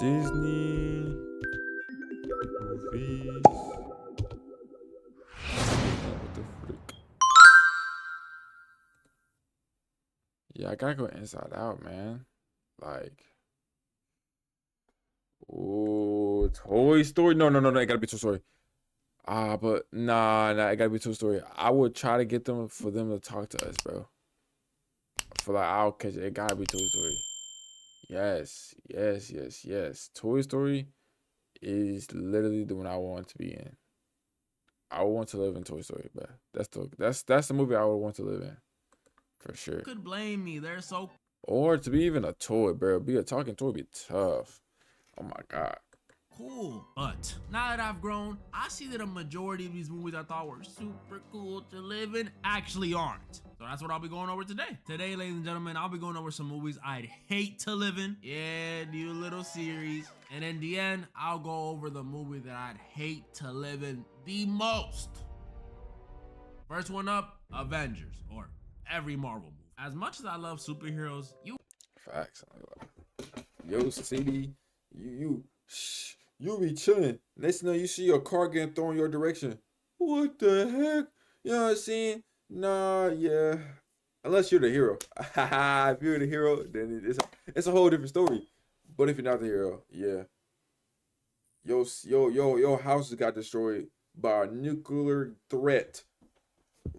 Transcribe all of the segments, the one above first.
Disney movies. What the frick? Yeah, I gotta go Inside Out, man. Like, oh, Toy Story. No, no, no, no. It gotta be Toy Story. But nah, it gotta be Toy Story. I would try to get them for them to talk to us, bro. For like, I'll catch it. It gotta be Toy Story. Yes, yes, yes, yes. Toy Story is literally the one I want to be in. I would want to live in Toy Story, but that's the movie I would want to live in for sure. Could blame me. They're so Or to be even a toy, bro. Be a talking toy be tough. Oh my god. cool. But now that I've grown, I see that a majority of these movies I thought were super cool to live in actually aren't. So that's what I'll be going over today. Today, ladies and gentlemen, I'll be going over some movies I'd hate to live in. Yeah, new little series. And in the end, I'll go over the movie that I'd hate to live in the most. First one up, Avengers, or every Marvel movie. As much as I love superheroes, Facts. Yo, CD, you be chilling. Next thing you know, you see your car getting thrown your direction. What the heck? You know what I'm saying? Nah, yeah. Unless you're the hero. If you're the hero, then it's a whole different story. But if you're not the hero, yeah. Your house got destroyed by a nuclear threat.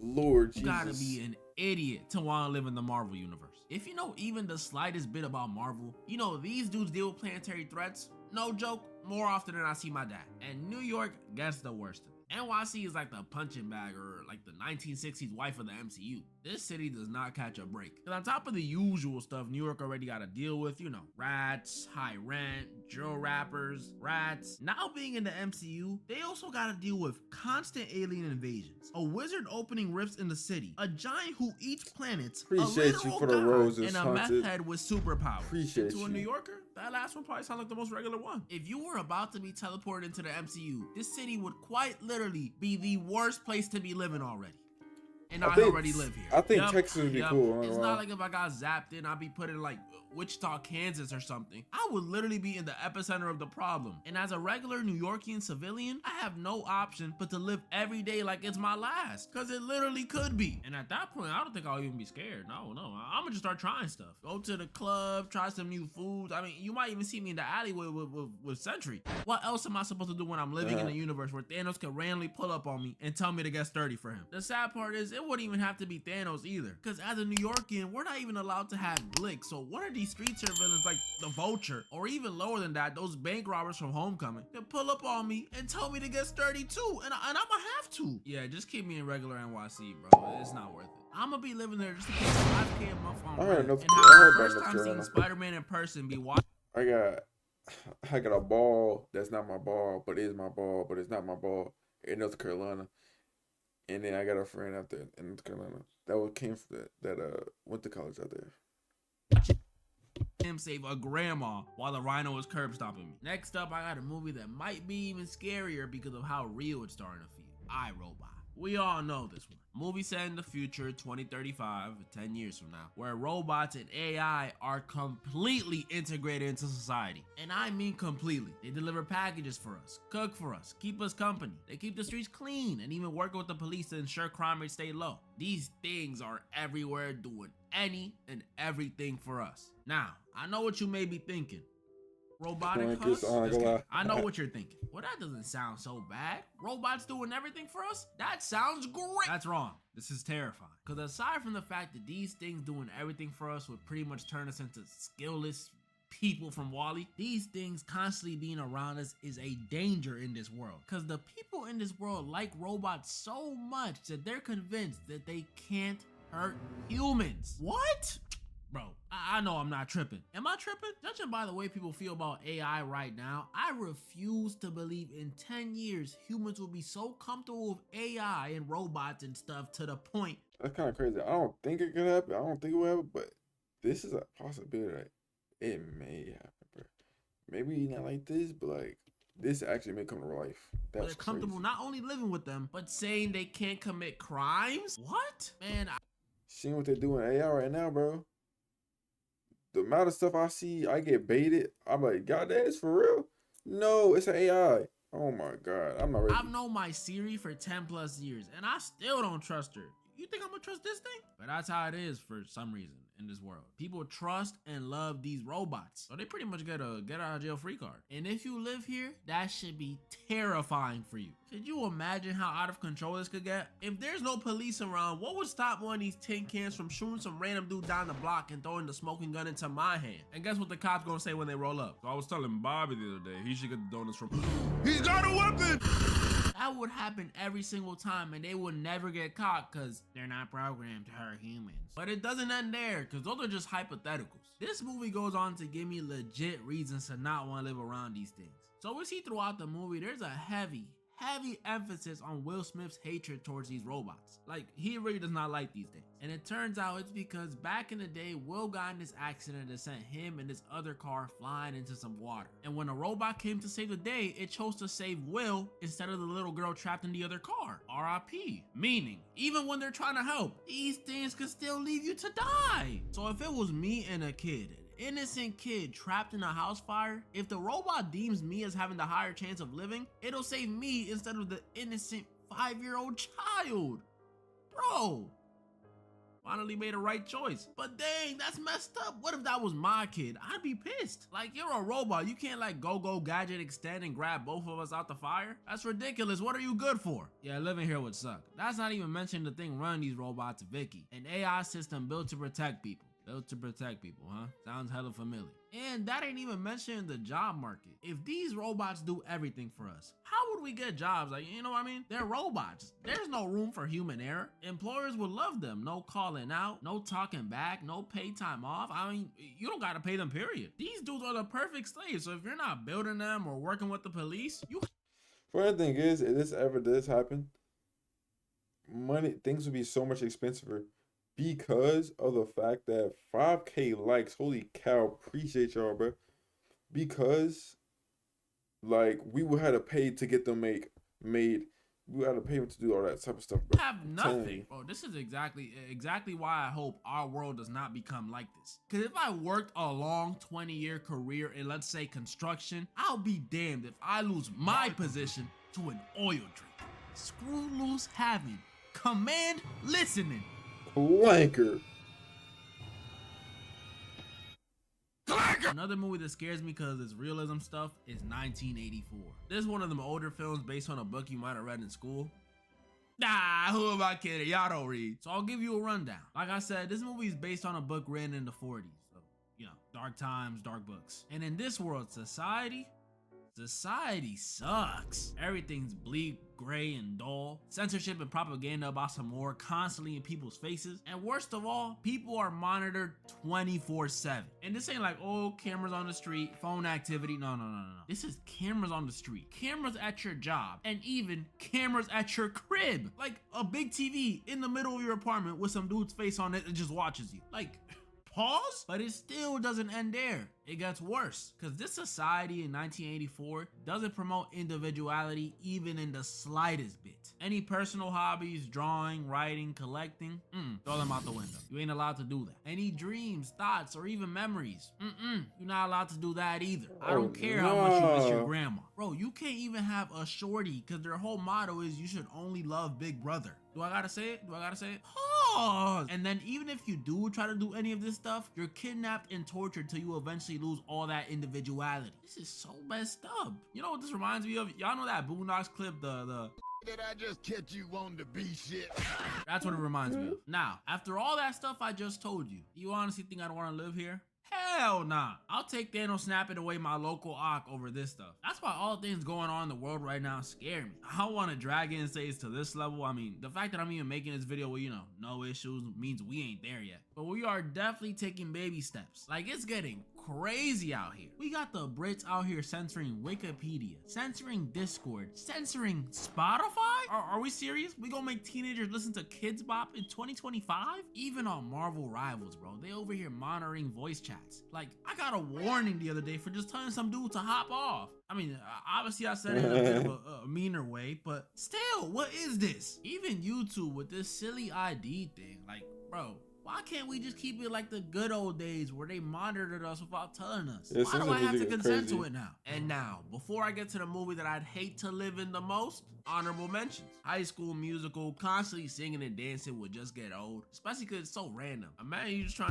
Lord you gotta Jesus. be an idiot to want to live in the Marvel universe. If you know even the slightest bit about Marvel, you know these dudes deal with planetary threats, no joke, more often than I see my dad. And New York gets the worst of it. NYC is like the punching bag or like the 1960s wife of the MCU. This city does not catch a break. Because on top of the usual stuff New York already got to deal with, you know, rats, high rent, drill rappers, rats. Now being in the MCU, they also got to deal with constant alien invasions, a wizard opening rifts in the city, a giant who eats planets, Appreciate a you literal for the god, roses, and a Hunted. meth head with superpowers. Appreciate and to a you. New Yorker, that last one probably sounds like the most regular one. If you were about to be teleported into the MCU, this city would quite literally be the worst place to be living already. And I already live here. I think Texas would be cool. It's not like if I got zapped in, I'd be put in like Wichita, Kansas or something. I would literally be in the epicenter of the problem. And as a regular New Yorkian civilian, I have no option but to live every day like it's my last. Cause it literally could be. And at that point, I don't think I'll even be scared. No. I'm gonna just start trying stuff. Go to the club, try some new foods. I mean, you might even see me in the alleyway with Sentry. What else am I supposed to do when I'm living in a universe where Thanos can randomly pull up on me and tell me to get sturdy for him? The sad part is it wouldn't even have to be Thanos either. Cause as a New Yorkian, we're not even allowed to have Blick. So one of these street villains like the Vulture, or even lower than that, those bank robbers from Homecoming, can pull up on me and tell me to get sturdy too, and I'm gonna have to. Yeah, just keep me in regular NYC, bro. It's not worth it. I'm gonna be living there just to pay 5K a month on rent. And how the first time seeing Spider-Man in person be watching. I got a ball that's not my ball, but is my ball, but it's not my ball in North Carolina. And then I got a friend out there in North Carolina that came from that went to college out there. Him save a grandma while the rhino was curb stomping me. Next up, I got a movie that might be even scarier because of how real it's starting to feel. iRobot. We all know this one. Movie set in the future, 2035, 10 years from now, where robots and AI are completely integrated into society. And I mean completely. They deliver packages for us, cook for us, keep us company. They keep the streets clean and even work with the police to ensure crime rates stay low. These things are everywhere doing any and everything for us. Now, I know what you may be thinking. Robotic huss? I know what you're thinking. Well, that doesn't sound so bad. Robots doing everything for us? That sounds great. That's wrong. This is terrifying. Because aside from the fact that these things doing everything for us would pretty much turn us into skillless people from WALL-E, these things constantly being around us is a danger in this world. Because the people in this world like robots so much that they're convinced that they can't hurt humans. What? Bro, I know I'm not tripping. Am I tripping? Judging by the way people feel about AI right now, I refuse to believe in 10 years humans will be so comfortable with AI and robots and stuff to the point. That's kind of crazy. I don't think it could happen. I don't think it will happen, but this is a possibility. Like, it may happen, bro. Maybe not like this, but like this actually may come to life. That's they're comfortable crazy. Not only living with them, but saying they can't commit crimes? What? Man, seeing what they do in AI right now, bro. the amount of stuff I see, I get baited. I'm like, God, that is for real? No, it's an AI. Oh my God, I'm not ready. I've known my Siri for 10 plus years and I still don't trust her. You think I'm gonna trust this thing? But that's how it is for some reason in this world. People trust and love these robots. So they pretty much get a get out of jail free card. And if you live here, that should be terrifying for you. Could you imagine how out of control this could get? If there's no police around, what would stop one of these tin cans from shooting some random dude down the block and throwing the smoking gun into my hand? And guess what the cops gonna say when they roll up? So I was telling Bobby the other day, he should get the donuts from He's got a weapon! That would happen every single time and they would never get caught because they're not programmed to hurt humans. But it doesn't end there because those are just hypotheticals. This movie goes on to give me legit reasons to not want to live around these things. So we see throughout the movie there's a heavy emphasis on Will Smith's hatred towards these robots. Like, he really does not like these things. And it turns out it's because back in the day, Will got in this accident that sent him and this other car flying into some water. And when a robot came to save the day, it chose to save Will instead of the little girl trapped in the other car. RIP. Meaning, even when they're trying to help, these things could still leave you to die. So if it was me and a kid, innocent kid trapped in a house fire, if the robot deems me as having the higher chance of living, it'll save me instead of the innocent 5-year-old child. Bro, finally made a right choice. But dang, that's messed up. What if that was my kid? I'd be pissed. Like, you're a robot. You can't like go gadget extend and grab both of us out the fire. That's ridiculous. What are you good for? Yeah, living here would suck. That's not even mentioning the thing running these robots, Vicky, an AI system built to protect people. Built to protect people, huh? Sounds hella familiar. And that ain't even mentioning the job market. If these robots do everything for us, how would we get jobs? Like, you know what I mean? They're robots. There's no room for human error. Employers would love them. No calling out, no talking back, no paid time off. I mean, you don't gotta pay them, period. These dudes are the perfect slaves. So if you're not building them or working with the police, you... Funny thing is, if this ever does happen, things would be so much expensive. Because of the fact that 5K likes, holy cow, appreciate y'all, bro. Because, like, we would have to pay to get them made. We would have to pay them to do all that type of stuff, bro. Have nothing. Bro, this is exactly why I hope our world does not become like this. Because if I worked a long 20-year career in, let's say, construction, I'll be damned if I lose my position to an oil drink. Screw loose having. Command listening. Clanker. Another movie that scares me because it's realism stuff is 1984. This is one of them older films based on a book you might have read in school. Nah, who am I kidding? Y'all don't read. So I'll give you a rundown. Like I said, this movie is based on a book written in the 40s. So, you know, dark times, dark books. And in this world, society sucks. Everything's bleak, gray, and dull. Censorship and propaganda about some war constantly in people's faces. And worst of all, people are monitored 24/7. And this ain't like, oh, cameras on the street, phone activity. No. This is cameras on the street, cameras at your job, and even cameras at your crib. Like a big TV in the middle of your apartment with some dude's face on it that just watches you. Like, pause? But it still doesn't end there. It gets worse, because this society in 1984 doesn't promote individuality even in the slightest bit. Any personal hobbies, drawing, writing, collecting, throw them out the window. You ain't allowed to do that. Any dreams, thoughts, or even memories, you're not allowed to do that either. I don't care how much you miss your grandma. Bro, you can't even have a shorty, because their whole motto is you should only love Big Brother. Do I gotta say it? Pause. And then even if you do try to do any of this stuff, you're kidnapped and tortured till you eventually lose all that individuality. This is so messed up. You know what this reminds me of? Y'all know that Boondocks clip, the Did I just catch you wanting to be shit? That's what it reminds me of. Now, after all that stuff I just told you, do you honestly think I'd want to live here? Hell nah. I'll take Thanos snapping away my local Ock over this stuff. That's why all things going on in the world right now scare me. I don't want to drag in states to this level. I mean, the fact that I'm even making this video with, you know, no issues means we ain't there yet. But we are definitely taking baby steps. Like, it's getting crazy out here. We got the Brits out here censoring Wikipedia, censoring Discord, censoring Spotify? Are we serious? We gonna make teenagers listen to Kids Bop in 2025? Even on Marvel Rivals, bro, they over here monitoring voice chats. Like, I got a warning the other day for just telling some dude to hop off. I mean, obviously I said it in a bit of a meaner way, but still, what is this? Even YouTube with this silly ID thing, like, bro, Why can't we just keep it like the good old days where they monitored us without telling us? Yeah, Why do censorship I have to is consent to crazy. it now? And now, before I get to the movie that I'd hate to live in the most, honorable mentions. High School Musical, constantly singing and dancing would just get old, especially because it's so random. Imagine you just trying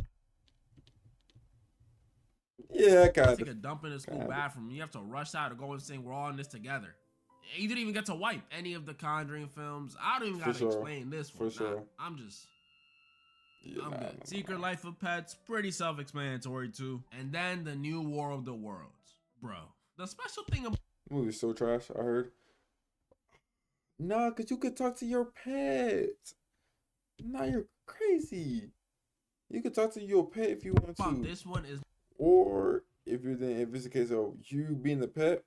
Yeah, to kind take a of. dump in the school Kinda. bathroom and you have to rush out to go and sing "We're All in This Together." You didn't even get to wipe any of the Conjuring films. I don't even For gotta sure. explain this For one. sure. I'm just. Yeah, I'm nah, good. nah, Secret nah. Life of Pets, pretty self-explanatory too. And then the New War of the Worlds, bro. The special thing about Movie's so trash. I heard. Nah, cause you could talk to your pet. Nah, you're crazy. You could talk to your pet if you want to, this one is or if it's a case of you being the pet.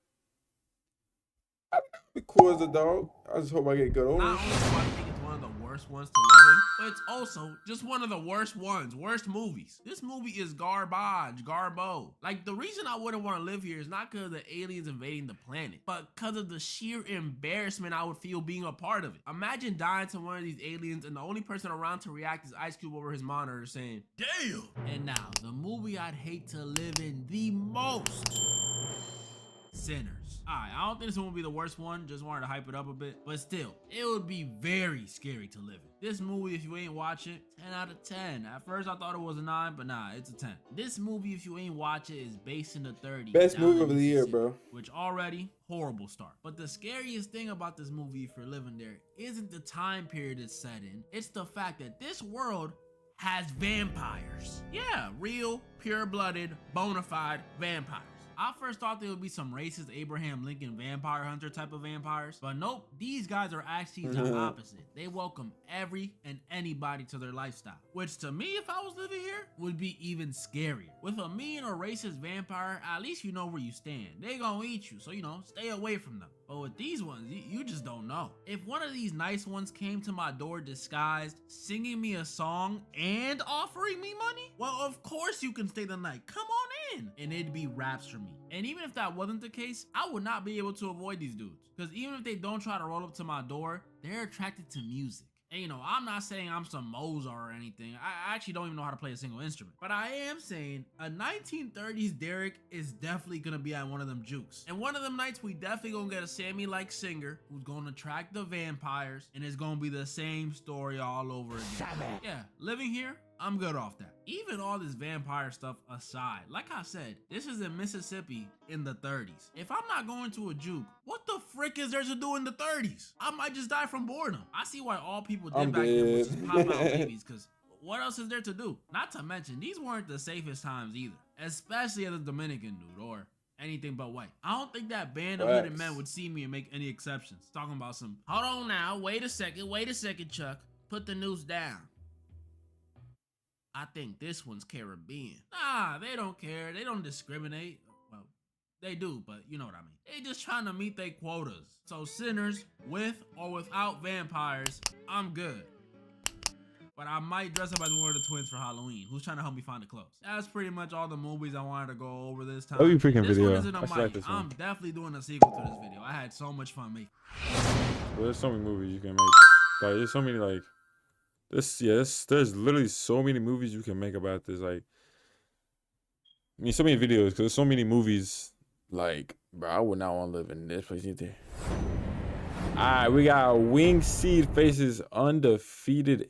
I think it'd be cool as a dog. I just hope I get good not owners. only do I think it's one of the worst ones to live in, but it's also just one of the worst ones, worst movies. This movie is garbage, garbo. Like, the reason I wouldn't want to live here is not because of the aliens invading the planet, but because of the sheer embarrassment I would feel being a part of it. Imagine dying to one of these aliens and the only person around to react is Ice Cube over his monitor saying, "Damn!" And now, the movie I'd hate to live in the most. Sinners. Alright, I don't think this one will be the worst one, just wanted to hype it up a bit, but still, it would be very scary to live in. This movie, if you ain't watch it, 10 out of 10. At first I thought it was a 9, but nah, it's a 10. This movie, if you ain't watch it, is based in the 30s. Best down movie in of the year, Mississippi, bro. which already, horrible start. But the scariest thing about this movie, if you're living there, isn't the time period it's set in, it's the fact that this world has vampires. Yeah, real, pure-blooded, bona fide vampires. I first thought there would be some racist Abraham Lincoln vampire hunter type of vampires, but nope, these guys are actually the opposite. They welcome every and anybody to their lifestyle, which to me, if I was living here, would be even scarier. With a mean or racist vampire, at least you know where you stand. They gonna eat you, so stay away from them. But with these ones, you just don't know. If one of these nice ones came to my door disguised, singing me a song and offering me money, well, of course you can stay the night. Come on in. And it'd be raps for me. And even if that wasn't the case, I would not be able to avoid these dudes. Because even if they don't try to roll up to my door, they're attracted to music. And I'm not saying I'm some Mozart or anything. I actually don't even know how to play a single instrument. But I am saying a 1930s Derek is definitely gonna be at one of them jukes. And one of them nights we definitely gonna get a Sammy-like singer who's gonna attract the vampires, and it's gonna be the same story all over again. Yeah, living here, I'm good off that. Even all this vampire stuff aside, like I said, this is in Mississippi in the 30s. If I'm not going to a juke, what the frick is there to do in the 30s? I might just die from boredom. I see why all people did I'm back then was dead. just pop out babies, because what else is there to do? Not to mention, these weren't the safest times either, especially as a Dominican dude or anything but white. I don't think that band of hooded men would see me and make any exceptions. Talking about some, hold on now, wait a second, Chuck. Put the noose down. I think this one's Caribbean. Nah, they don't care. They don't discriminate. Well, they do, but you know what I mean. They just trying to meet their quotas. So Sinners, with or without vampires, I'm good. But I might dress up as one of the twins for Halloween. Who's trying to help me find the clothes? That's pretty much all the movies I wanted to go over this time. That'd be a freaking This video. one isn't a I should mic. like this one. I'm definitely doing a sequel to this video. I had so much fun making. Well, there's so many movies you can make. Like, there's so many, like, there's literally so many movies you can make about this. Like, I mean, so many videos, because there's so many movies. Like, bro, I would not want to live in this place either. All right, we got Wing Seed faces undefeated.